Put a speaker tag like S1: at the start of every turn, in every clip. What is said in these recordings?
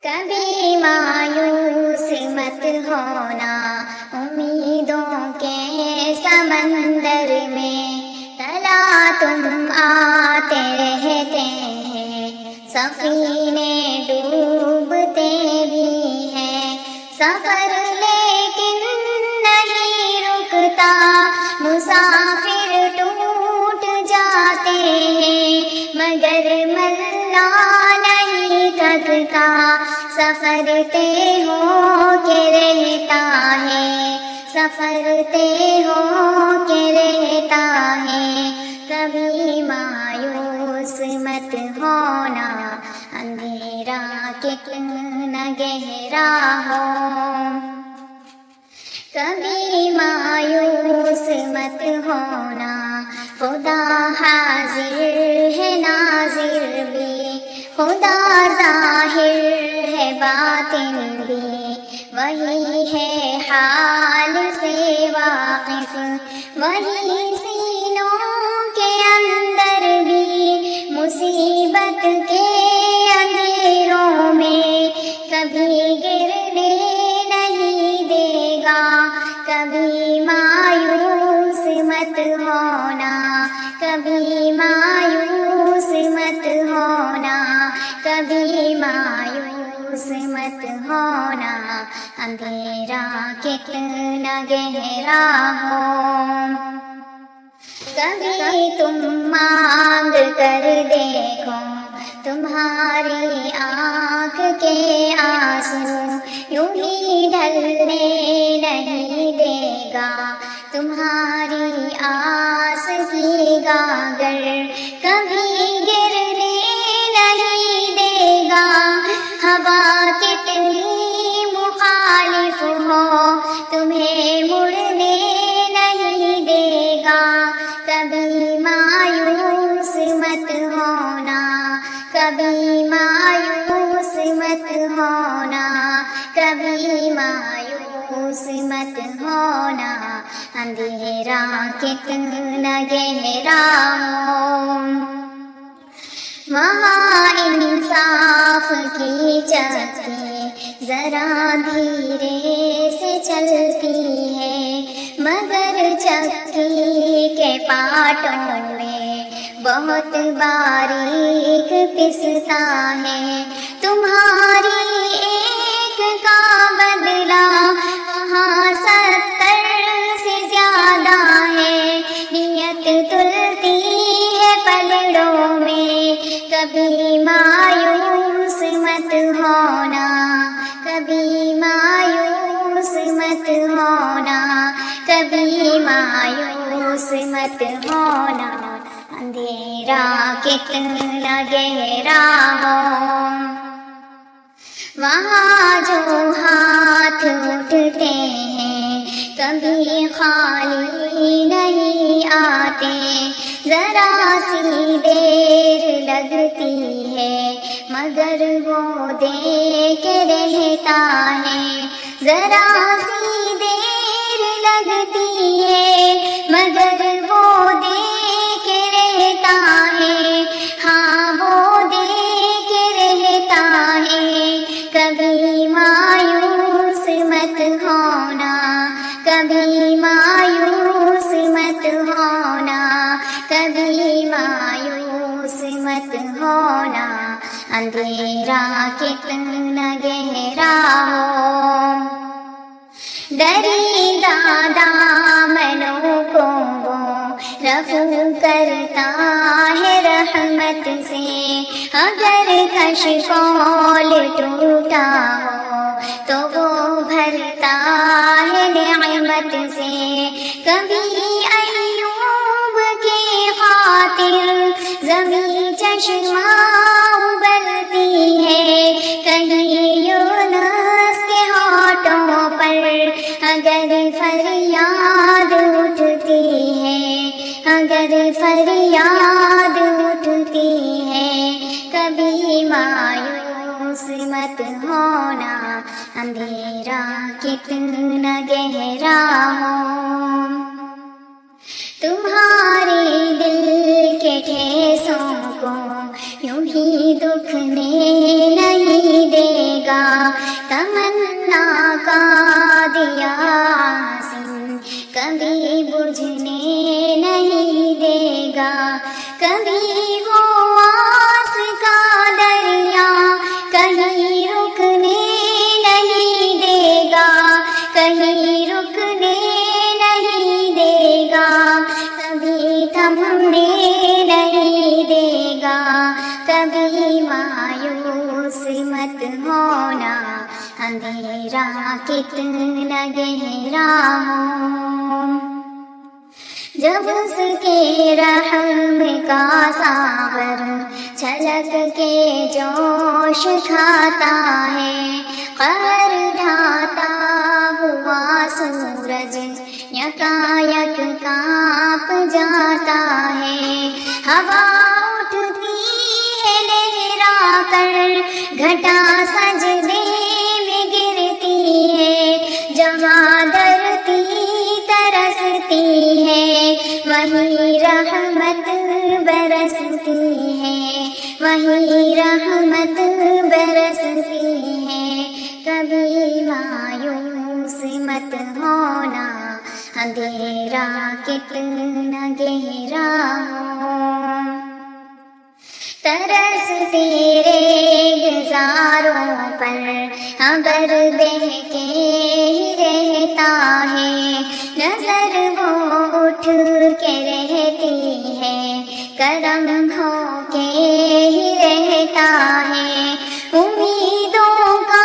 S1: کبھی مایوس مت ہونا امیدوں کے سمندر میں، تلا تم آتے رہتے ہیں، سفینے ڈوبتے بھی ہیں، سفر لیکن نہیں رکتا، مسافر ٹوٹ جاتے ہیں، مگر ملا نہیں تھکتا، سفر طے ہو کے رہتا ہے، سفر طے ہو کے رہتا ہے، کبھی مایوس مت ہونا، اندھیرا کتنا گہرا ہو، کبھی مایوس مت ہونا، خدا حاضر ہے ناظر بھی، خدا ظاہر ہے باطن بھی، وہی ہے حال سے واقف، وہی سینوں کے اندر بھی، مصیبت کے اندھیروں میں کبھی گرنے نہیں دے گا، کبھی مایوس مت ہونا، کبھی مایوس مت ہونا، کبھی مایوس مت ہونا، اندھیرا کتنا گہرا ہو، کبھی تم مانگ کر دیکھو، تمہاری آنکھ کے آنسو یوں ہی ڈھلنے نہیں دے گا، تمہاری آس کی گاگر کبھی گرنے نہیں دے گا، ہوا کتنی مخالف ہو تمہیں مڑنے نہیں دے گا، کبھی مایوس مت ہونا، کبھی مایوس مت ہونا، کبھی مایوس مت ہونا، اندھیرا کتنا گہرا ہو، وہاں انصاف کی چکی ذرا دھیرے سے چلتی ہے، مگر چکی کے پاٹوں میں بہت باریک پستا ہے، تمہاری ایک کا بدلہ وہاں 70 سے زیادہ ہے، نیت تلتی ہے پلڑوں میں، کبھی مایوس مت ہونا، کبھی مایوس مت ہونا، کبھی مایوس مت ہونا، اندھیرا کتنا گہرا ہو، وہاں جو ہاتھ اٹھتے ہیں کبھی خالی نہیں آتے، ذرا سی دیر لگتی ہے مگر وہ دے کے رہتا ہے، ذرا سی دیر لگتی ہے مگر وہ دے کے رہتا ہے، ہاں وہ دے کے رہتا ہے، کبھی مایوس مت ہونا، کبھی مایوس مت ہونا، کبھی مایوس مت ہونا، اندھیرا کتنا گہرا ہو، دریدہ دامنوں کو وہ رفع کرتا ہے رحمت سے، اگر کشکول ٹوٹا ہو تو وہ بھرتا ہے نعمت سے، کبھی ایوب کی خاطر زمین چشمہ ابلتی ہے، کہیں یونس کے ہاتھوں پر اگر فریاد اٹھتی ہے، اگر فریاد اٹھتی ہے، کبھی مایوس مت ہونا، اندھیرا کتنا گہرا ہو، تمہارے دل کے ٹھیسوں کو یوں ہی دکھنے نہیں دے گا، گا تمنا کا دیا آسن کبھی بجھنے نہیں دے گا، کبھی وہ آس کا دریا کہیں رکنے نہیں دے گا، کہیں رکنے نہیں دے گا، کبھی تھمنے نہیں دے گا، کبھی مایوس مت ہونا اندھیرا کتنا گہرا ہو، جب اس کے رحم کا ساغر چھلک کے جوش کھاتا ہے، قہر ڈھاتا ہوا سورج یکایک کانپ جاتا ہے، ہوا اٹھتی ہے لہرا کر گھٹا سجدے میں گرتی ہے، جہاں دھرتی ترستی ہے وہیں رحمت برستی ہے، وہیں رحمت برستی ہے، کبھی مایوس مت ہونا اندھیرا کتنا گہرا ہو، ترس تیرے گزاروں پر ابر بہ کے ہی رہتا ہے، نظر وہ اٹھ کے رہتی ہے، کرم ہو کے ہی رہتا ہے، امیدوں کا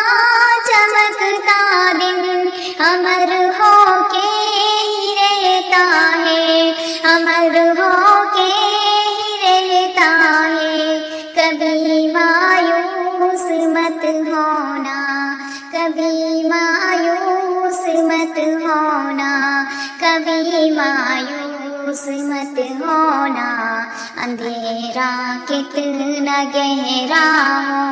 S1: چمکتا دن امر ہو کے ہی رہتا ہے، امر ہو کے ہی رہتا ہے، کبھی مایوس مت ہونا، کبھی مایوس مت ہونا، کبھی مایوس مت ہونا، اندھیرا کتنا گہرا ہو۔